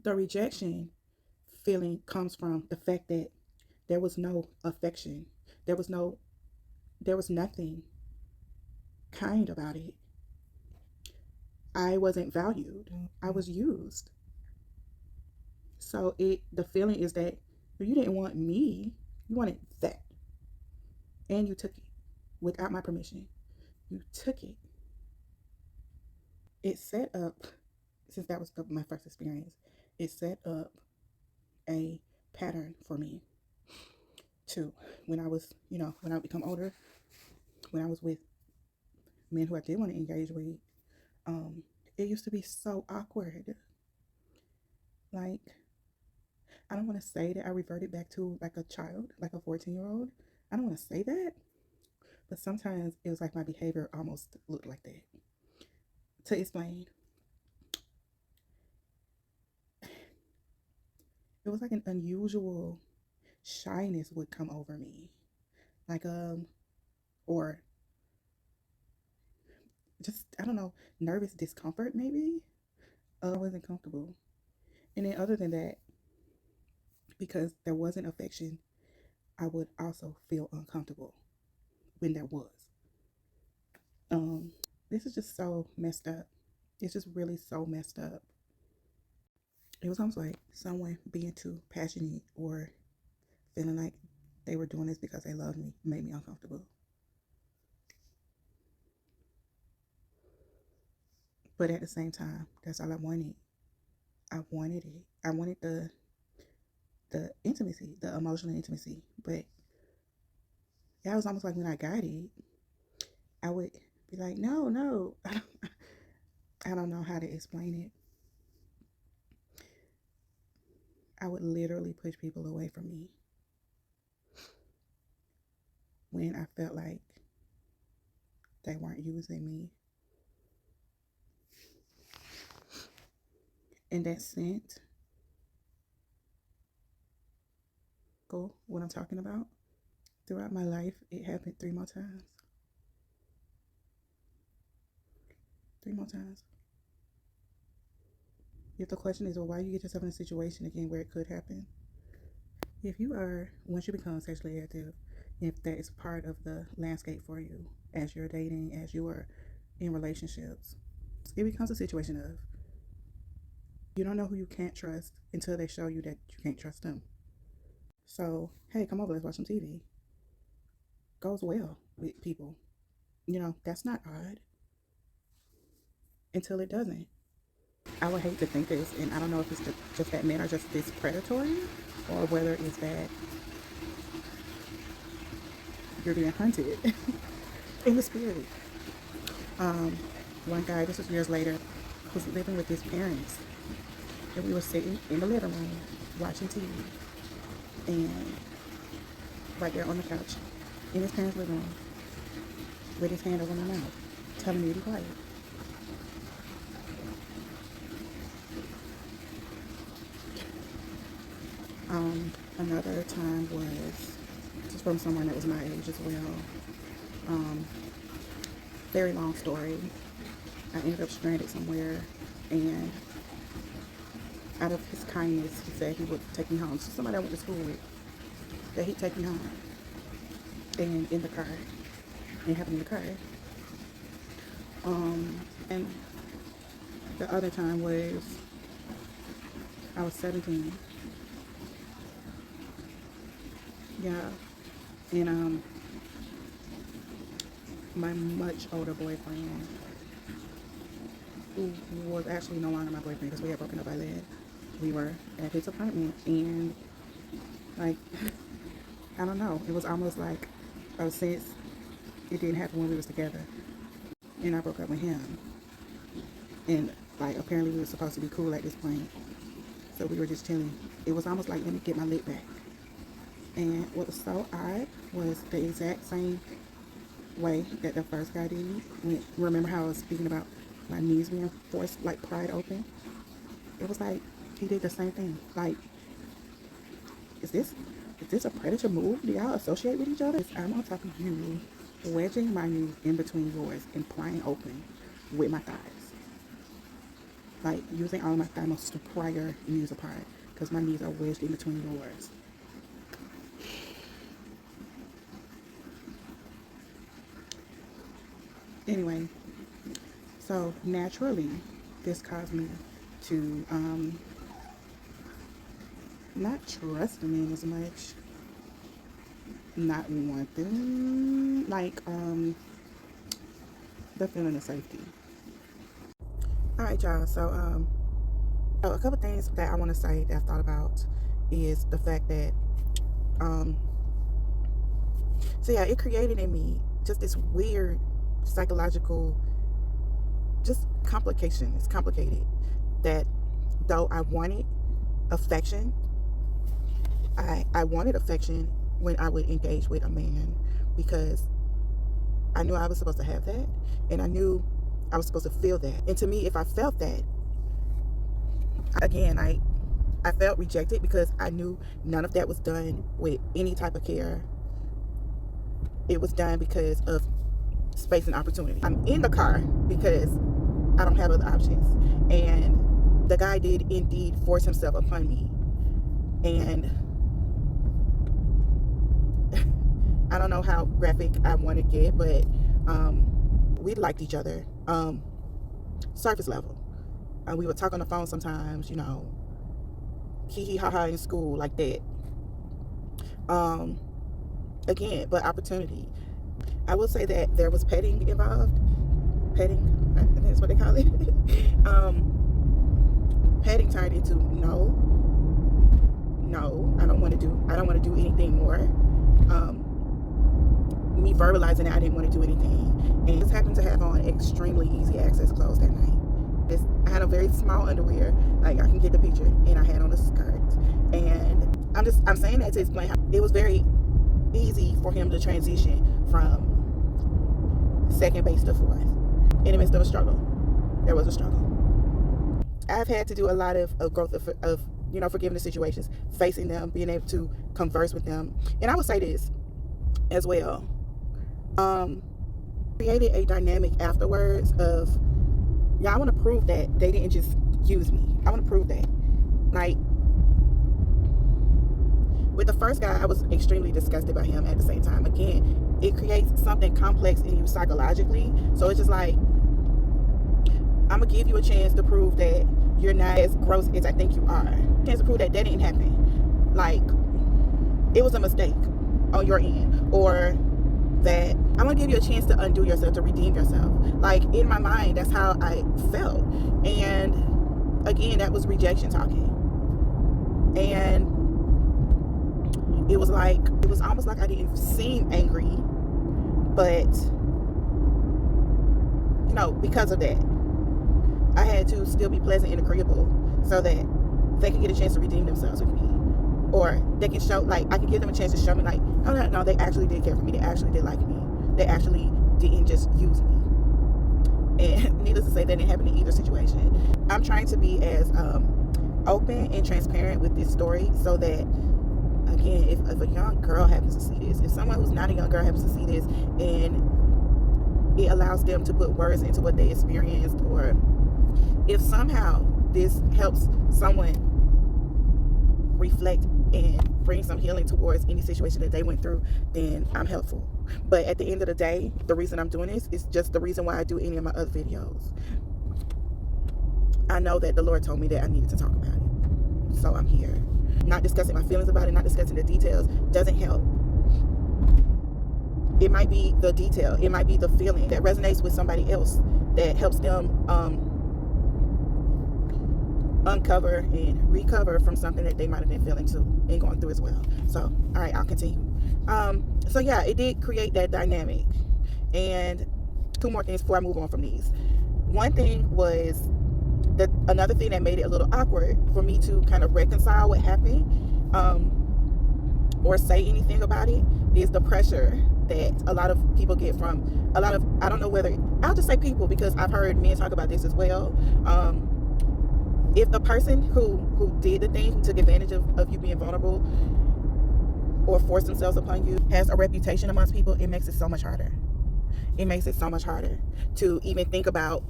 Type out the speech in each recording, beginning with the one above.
The rejection feeling comes from the fact that there was no affection. There was no there was nothing kind about it. I wasn't valued. I was used. So the feeling is that you didn't want me, you wanted that. And you took it without my permission. You took it. It set up, since that was my first experience, it set up a pattern for me too. When I was, when I become older, when I was with men who I did want to engage with, um, it used to be so awkward. Like, I don't want to say that I reverted back to like a child, like a 14-year-old. I don't want to say that, but sometimes it was like my behavior almost looked like that. To explain, it was like an unusual shyness would come over me. Like, or just, I don't know, nervous discomfort maybe. I wasn't comfortable. And then other than that, because there wasn't affection, I would also feel uncomfortable when there was. This is just so messed up. It's just really so messed up. It was almost like someone being too passionate or feeling like they were doing this because they loved me made me uncomfortable. But at the same time, that's all I wanted. I wanted it. I wanted the intimacy, the emotional intimacy. But yeah, it was almost like when I got it, I would be like, no, no. I don't know how to explain it. I would literally push people away from me when I felt like they weren't using me. And that scent, go what I'm talking about. Throughout my life, it happened 3 more times. 3 more times. If the question is, well, why you get yourself in a situation again where it could happen? If you are, once you become sexually active, if that is part of the landscape for you as you're dating, as you are in relationships, it becomes a situation of you don't know who you can't trust until they show you that you can't trust them. So, hey, come over, let's watch some TV. Goes well with people. That's not odd until it doesn't. I would hate to think this, and I don't know if it's just that men are just this predatory or whether it's that you're being hunted in the spirit. Um, One guy, this was years later, was living with his parents, and we were sitting in the living room watching TV, and right there on the couch in his parents' living room with his hand over my mouth, telling me to be quiet. Another time was just from someone that was my age as well. Um, Very long story. I ended up stranded somewhere, and out of his kindness, he said he would take me home. So somebody I went to school with, that he'd take me home, and in the car, and have him in the car. And the other time was I was 17. Yeah, and my much older boyfriend, who was actually no longer my boyfriend because we had broken up by then. We were at his apartment, and like, I don't know, it was almost like since it didn't happen when we was together, and I broke up with him, and like apparently we were supposed to be cool at this point, so we were just chilling. It was almost like, let me get my lip back. And what was so odd was the exact same way that the first guy did. Remember how I was speaking about my knees being forced, like pried open? It was like he did the same thing. Like, is this a predator move? Do y'all associate with each other? I'm on top of you, wedging my knees in between yours and prying open with my thighs. like using all of my thigh muscles to pry your knees apart because my knees are wedged in between yours. Anyway, so naturally, this caused me to not trust men as much, not want them, like the feeling of safety. All right, y'all. So a couple things that I want to say that I've thought about is the fact that so yeah, it created in me just this weird psychological just complication. It's complicated that though I wanted affection, I wanted affection when I would engage with a man because I knew I was supposed to have that, and I knew I was supposed to feel that. And to me, if I felt that, again, I felt rejected because I knew none of that was done with any type of care. It was done because of space and opportunity. I'm in the car because I don't have other options. And the guy did indeed force himself upon me. And I don't know how graphic I want to get, but we liked each other. Surface level. We would talk on the phone sometimes, you know, hee ha ha in school, like that. Again, but opportunity. I will say that there was petting involved. Petting, I think that's what they call it. Petting turned into no, I don't want to do anything more. Me verbalizing that I didn't want to do anything, and just happened to have on extremely easy access clothes that night. I had a very small underwear, like I can get the picture, and I had on a skirt. And I'm saying that to explain how it was very easy for him to transition from second base to fourth in the midst of a struggle. There was a struggle. I've had to do a lot of growth of forgiveness situations, facing them, being able to converse with them. And I would say this as well. Created a dynamic afterwards of, I want to prove that they didn't just use me. I want to prove that. Like, with the first guy, I was extremely disgusted by him at the same time. Again, it creates something complex in you psychologically. So it's just like, I'm going to give you a chance to prove that you're not as gross as I think you are. A chance to prove that didn't happen. Like, it was a mistake on your end. Or that I'm going to give you a chance to undo yourself, to redeem yourself. Like, in my mind, that's how I felt. And again, that was rejection talking. And it was almost like I didn't seem angry, but because of that, I had to still be pleasant and agreeable so that they can get a chance to redeem themselves with me. Or they can show, like, I can give them a chance to show me, like, no, they actually did care for me. They actually did like me. They actually didn't just use me. And needless to say, that didn't happen in either situation. I'm trying to be as open and transparent with this story so that, again, if a young girl happens to see this, if someone who's not a young girl happens to see this, and it allows them to put words into what they experienced, or if somehow this helps someone reflect and bring some healing towards any situation that they went through, then I'm helpful. But at the end of the day, the reason I'm doing this is just the reason why I do any of my other videos. I know that the Lord told me that I needed to talk about it, so I'm here. Not discussing my feelings about it, not discussing the details, doesn't help. It might be the detail, it might be the feeling that resonates with somebody else, that helps them uncover and recover from something that they might have been feeling too and going through as well. So, all right, I'll continue. So yeah, it did create that dynamic. And two more things before I move on from these. One thing was that another thing that made it a little awkward for me to kind of reconcile what happened, or say anything about it, is the pressure that a lot of people get from I don't know whether, I'll just say people, because I've heard men talk about this as well. If the person who did the thing, who took advantage of you being vulnerable or forced themselves upon you, has a reputation amongst people, it makes it so much harder. It makes it so much harder to even think about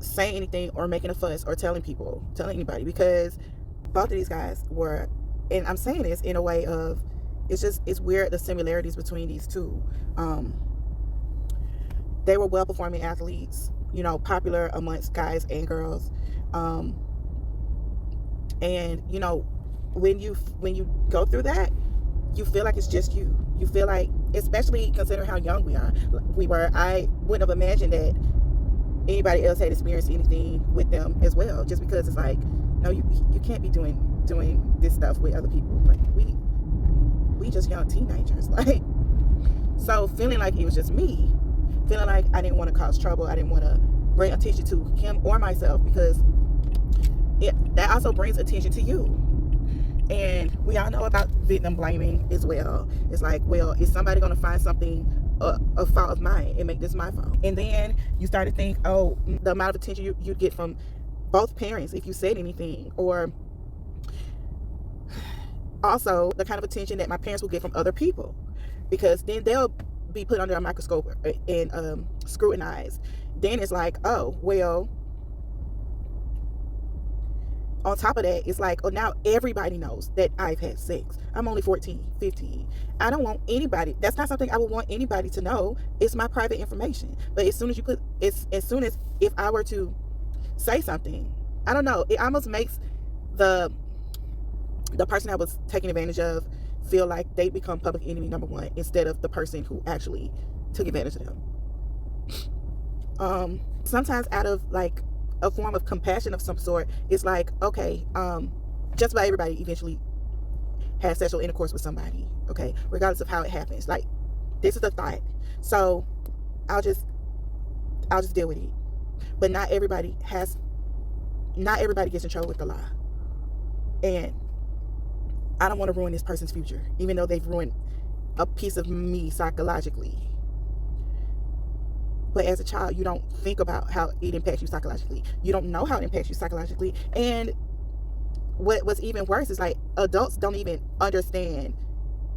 saying anything or making a fuss or telling anybody, because both of these guys were, and I'm saying this in a way of, it's weird, the similarities between these two. They were well performing athletes, popular amongst guys and girls. And when you go through that, you feel like it's just you. You feel like, especially considering how young we were, I wouldn't have imagined that anybody else had experienced anything with them as well. Just because it's like, no, you can't be doing this stuff with other people. Like we just young teenagers. Like, so feeling like it was just me, feeling like I didn't want to cause trouble, I didn't want to bring attention to him or myself, because that also brings attention to you. And we all know about victim blaming as well. It's like, well, is somebody going to find something, a fault of mine, and make this my fault? And then you start to think, oh, the amount of attention you get from both parents if you said anything, or also the kind of attention that my parents will get from other people, because then they'll be put under a microscope and scrutinized. Then it's like, oh, well, on top of that, it's like, oh, now everybody knows that I've had sex. I'm only 14, 15. I don't want anybody, that's not something I would want anybody to know. It's my private information. But as soon as if I were to say something, I don't know, it almost makes the person that was taken advantage of feel like they become public enemy number one, instead of the person who actually took advantage of them. Sometimes out of like a form of compassion of some sort, it's like, okay, just about everybody eventually has sexual intercourse with somebody, okay, regardless of how it happens. Like, this is the thought, so I'll just deal with it. But not everybody gets in trouble with the law, and I don't want to ruin this person's future, even though they've ruined a piece of me psychologically. But as a child, you don't think about how it impacts you psychologically. You don't know how it impacts you psychologically. And what's even worse is, like, adults don't even understand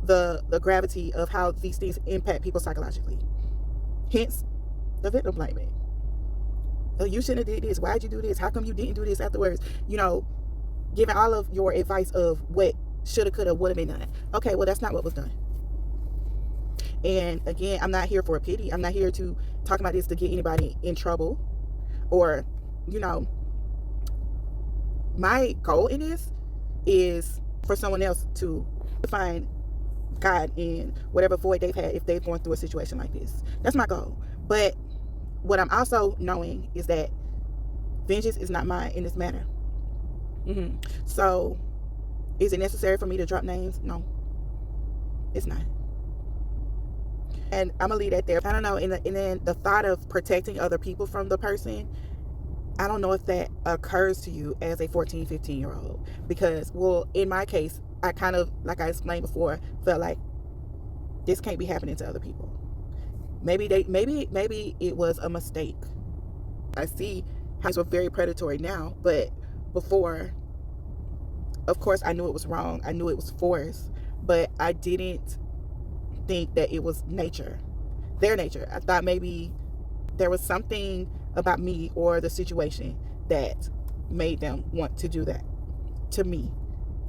the gravity of how these things impact people psychologically. Hence, the victim blaming. Oh, you shouldn't have did this. Why'd you do this? How come you didn't do this afterwards? Giving all of your advice of what shoulda, coulda, woulda been done. Okay, well, that's not what was done. And again, I'm not here for a pity. I'm not here to talk about this to get anybody in trouble, or, my goal in this is for someone else to find God in whatever void they've had if they've gone through a situation like this. That's my goal. But what I'm also knowing is that vengeance is not mine in this matter. So, is it necessary for me to drop names? No, it's not. And I'm gonna leave that there. I don't know. And then the thought of protecting other people from the person, I don't know if that occurs to you as a 14, 15-year-old. Because, well, in my case, I kind of, like I explained before, felt like this can't be happening to other people. Maybe it was a mistake. I see how these were very predatory now, but before, of course, I knew it was wrong. I knew it was forced, but I didn't think that it was their nature. I thought maybe there was something about me or the situation that made them want to do that to me.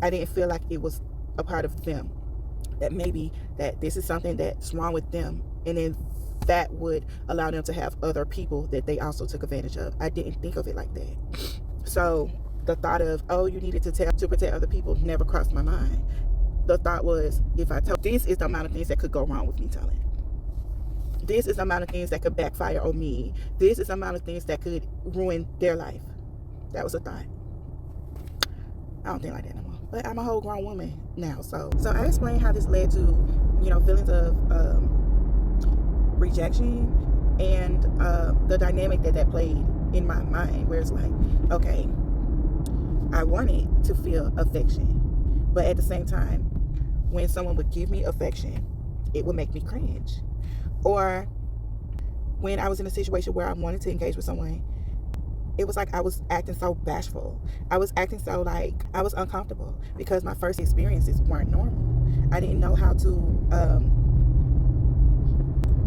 I didn't feel like it was a part of them, that maybe that this is something that's wrong with them, and then that would allow them to have other people that they also took advantage of. I didn't think of it like that. So the thought of, oh, you needed to tell to protect other people, never crossed my mind. The thought was, if I tell, this is the amount of things that could go wrong with me telling. This is the amount of things that could backfire on me. This is the amount of things that could ruin their life. That was a thought. I don't think like that no more. But I'm a whole grown woman now. So I explained how this led to, feelings of rejection, and the dynamic that played in my mind, where it's like, okay, I wanted to feel affection, but at the same time, when someone would give me affection, it would make me cringe. Or when I was in a situation where I wanted to engage with someone, it was like I was acting so bashful. I was acting so like I was uncomfortable, because my first experiences weren't normal. I didn't know how to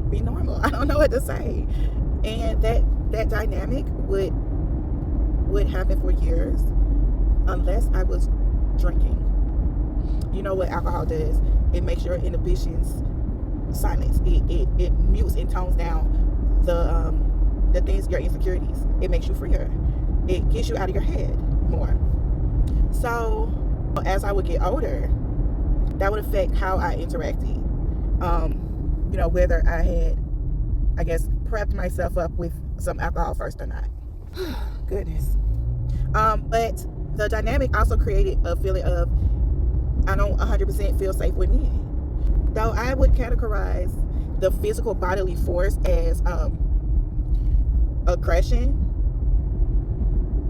be normal. I don't know what to say. And that dynamic would would happen for years unless I was drinking. You know what alcohol does? It makes your inhibitions silence. It mutes and tones down the things, your insecurities. It makes you freer. It gets you out of your head more. So as I would get older, that would affect how I interacted. Whether I had, I guess, prepped myself up with some alcohol first or not. Goodness. But the dynamic also created a feeling of I don't 100% feel safe with men. Though I would categorize the physical bodily force as aggression,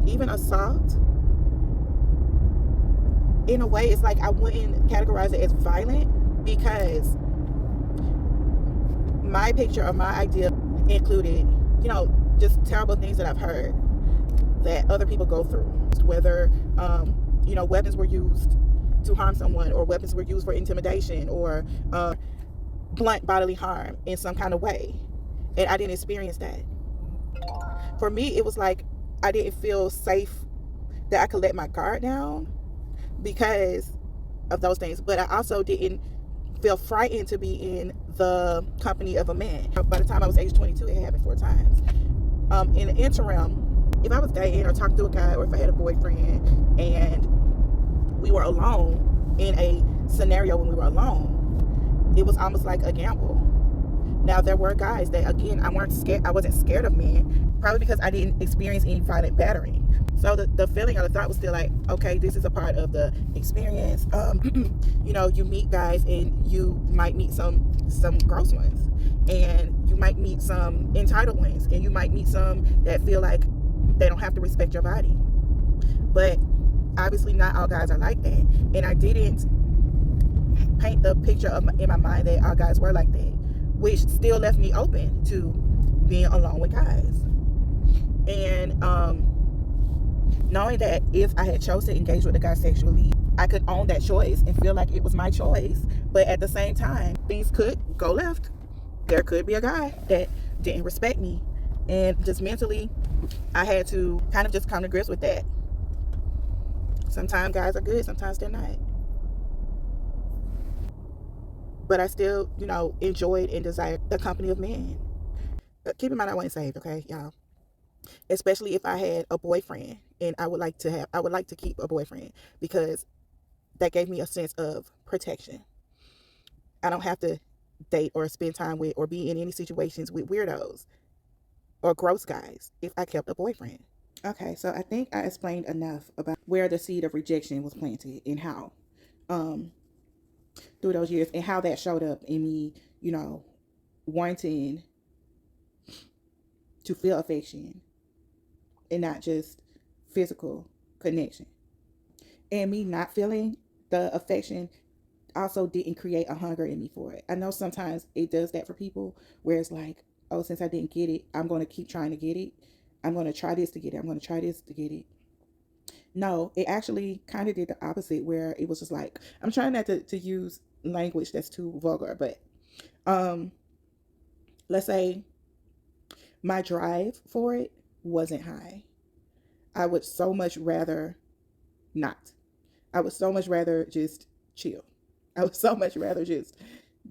even assault. In a way, it's like I wouldn't categorize it as violent because my picture or my idea included, just terrible things that I've heard that other people go through. Whether, weapons were used to harm someone, or weapons were used for intimidation, or blunt bodily harm in some kind of way. And I didn't experience that. For me, it was like I didn't feel safe that I could let my guard down because of those things. But I also didn't feel frightened to be in the company of a man. By the time I was age 22, it happened 4 times. In the interim, if I was dating or talking to a guy, or if I had a boyfriend and we were alone, in a scenario when we were alone, it was almost like a gamble. Now, there were guys that, again, I wasn't scared of men, probably because I didn't experience any violent battering. So the feeling or the thought was still like, okay, this is a part of the experience. You meet guys and you might meet some gross ones, and you might meet some entitled ones, and you might meet some that feel like they don't have to respect your body. But obviously not all guys are like that, and I didn't paint the picture in my mind that all guys were like that, which still left me open to being alone with guys. And knowing that if I had chosen to engage with a guy sexually, I could own that choice and feel like it was my choice. But at the same time, things could go left. There could be a guy that didn't respect me, and just mentally I had to kind of just come to grips with that. Sometimes guys are good, sometimes they're not. But I still, enjoyed and desired the company of men. But keep in mind, I wasn't saved, okay, y'all. Especially if I had a boyfriend, and I would like to keep a boyfriend, because that gave me a sense of protection. I don't have to date or spend time with or be in any situations with weirdos or gross guys if I kept a boyfriend. Okay, so I think I explained enough about where the seed of rejection was planted and how through those years, and how that showed up in me, wanting to feel affection and not just physical connection. And me not feeling the affection also didn't create a hunger in me for it. I know sometimes it does that for people, where it's like, oh, since I didn't get it, I'm going to keep trying to get it. I'm going to try this to get it. I'm going to try this to get it. No, it actually kind of did the opposite, where it was just like, I'm trying not to use language that's too vulgar, but let's say my drive for it wasn't high. I would so much rather not. I would so much rather just chill. I would so much rather just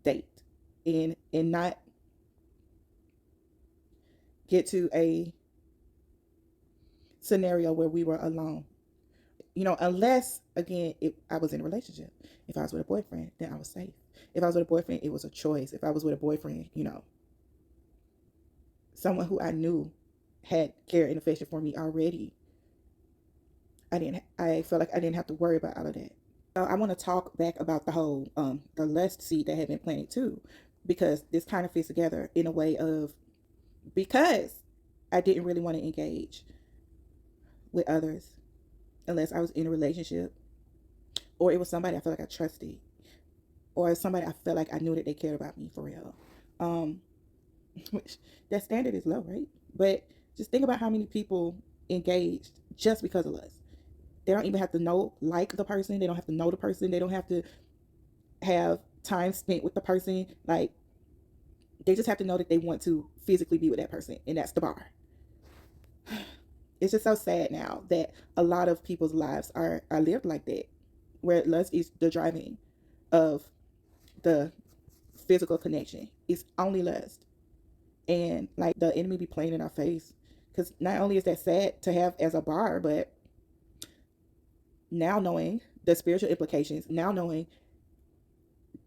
date and not get to a scenario where we were alone. Unless, again, if I was in a relationship. If I was with a boyfriend, then I was safe. If I was with a boyfriend, it was a choice. If I was with a boyfriend, someone who I knew had care and affection for me already, I felt like I didn't have to worry about all of that. So I want to talk back about the whole, the lust seed that had been planted too, because this kind of fits together in a way of, because I didn't really want to engage with others unless I was in a relationship, or it was somebody I felt like I trusted, or somebody I felt like I knew that they cared about me for real. Which that standard is low, right? But just think about how many people engaged just because of lust. They don't even have to like the person. They don't have to know the person. They don't have to have time spent with the person. Like, they just have to know that they want to physically be with that person, and that's the bar. It's just so sad now that a lot of people's lives are lived like that, where lust is the driving of the physical connection. It's only lust. And like the enemy be playing in our face. Because not only is that sad to have as a bar, but now knowing the spiritual implications, now knowing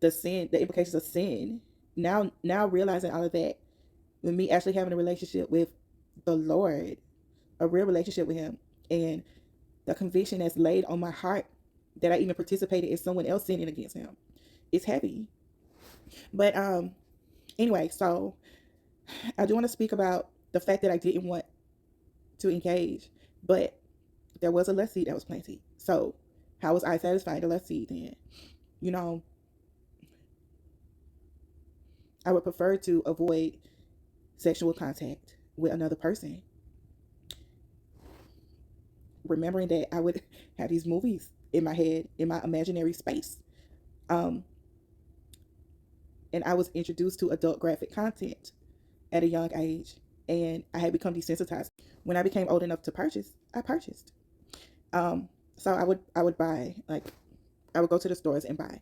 the implications of sin, now realizing all of that, with me actually having a relationship with the Lord, a real relationship with Him, and the conviction that's laid on my heart that I even participated in someone else sinning against Him, it's heavy. But anyway, so I do want to speak about the fact that I didn't want to engage, but there was a lust seed that was planted. So how was I satisfying the lust seed then? You know, I would prefer to avoid sexual contact with another person, remembering that I would have these movies in my head, in my imaginary space. Um, and I was introduced to adult graphic content at a young age, and I had become desensitized. When I became old enough to purchase, I purchased. So I would buy, like, I would go to the stores and buy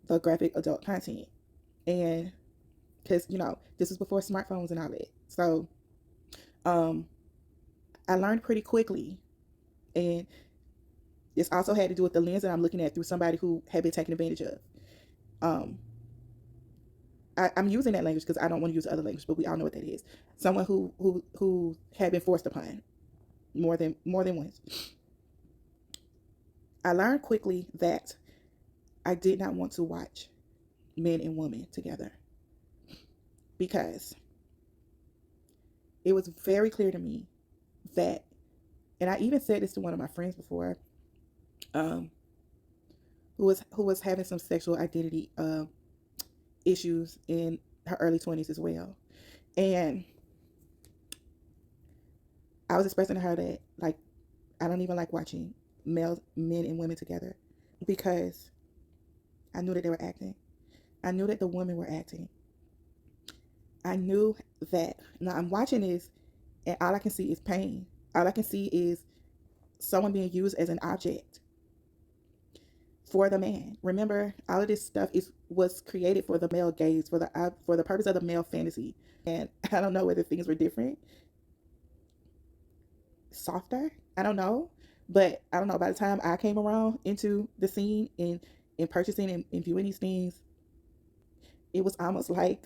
the graphic adult content, and because this was before smartphones and all that. So um, I learned pretty quickly, and this also had to do with the lens that I'm looking at through somebody who had been taken advantage of. Um, I'm using that language because I don't want to use other language, but we all know what that is. Someone who had been forced upon more than once. I learned quickly that I did not want to watch men and women together, because it was very clear to me that, and I even said this to one of my friends before, um, who was having some sexual identity issues in her early 20s as well. And I was expressing to her that, like, I don't even like watching men and women together, because I knew that they were acting. I knew that the women were acting. I knew that now I'm watching this, and all I can see is pain. All I can see is someone being used as an object for the man. Remember, all of this stuff was created for the male gaze, for the purpose of the male fantasy. And I don't know whether things were different, softer. I don't know, but I don't know. By the time I came around into the scene and purchasing and viewing these things, it was almost like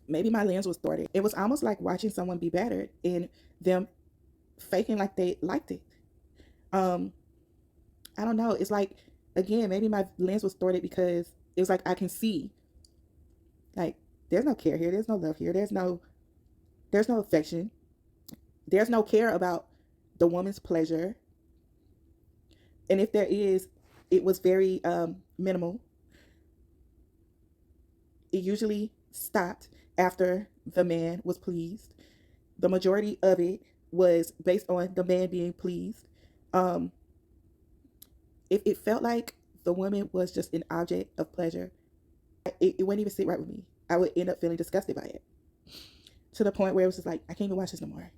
maybe my lens was thwarted. It was almost like watching someone be battered and them faking like they liked it. Um, I don't know. It's like, again, maybe my lens was thwarted because it was like I can see, like, there's no care here, there's no love here, there's no affection, there's no care about the woman's pleasure, and if there is, it was very minimal. It usually stopped after the man was pleased. The majority of it was based on the man being pleased. Um, if it felt like the woman was just an object of pleasure, it wouldn't even sit right with me. I would end up feeling disgusted by it, to the point where it was just like, I can't even watch this no more.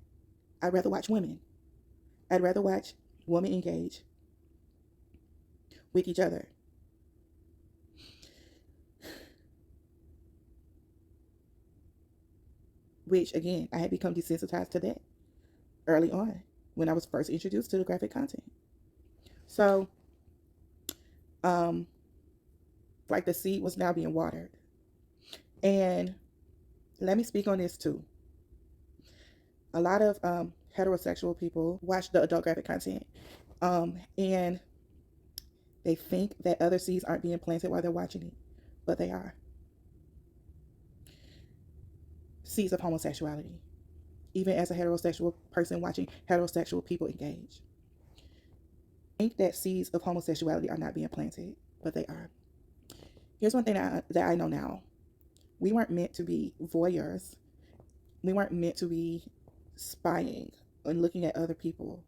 I'd rather watch women. I'd rather watch women engage with each other. Which, again, I had become desensitized to that early on when I was first introduced to the graphic content. So, like, the seed was now being watered. And let me speak on this too. A lot of heterosexual people watch the adult graphic content, and they think that other seeds aren't being planted while they're watching it, but they are. Seeds of homosexuality, even as a heterosexual person watching heterosexual people engage. I think that seeds of homosexuality are not being planted, but they are. Here's one thing that I know now. We weren't meant to be voyeurs. We weren't meant to be spying and looking at other people.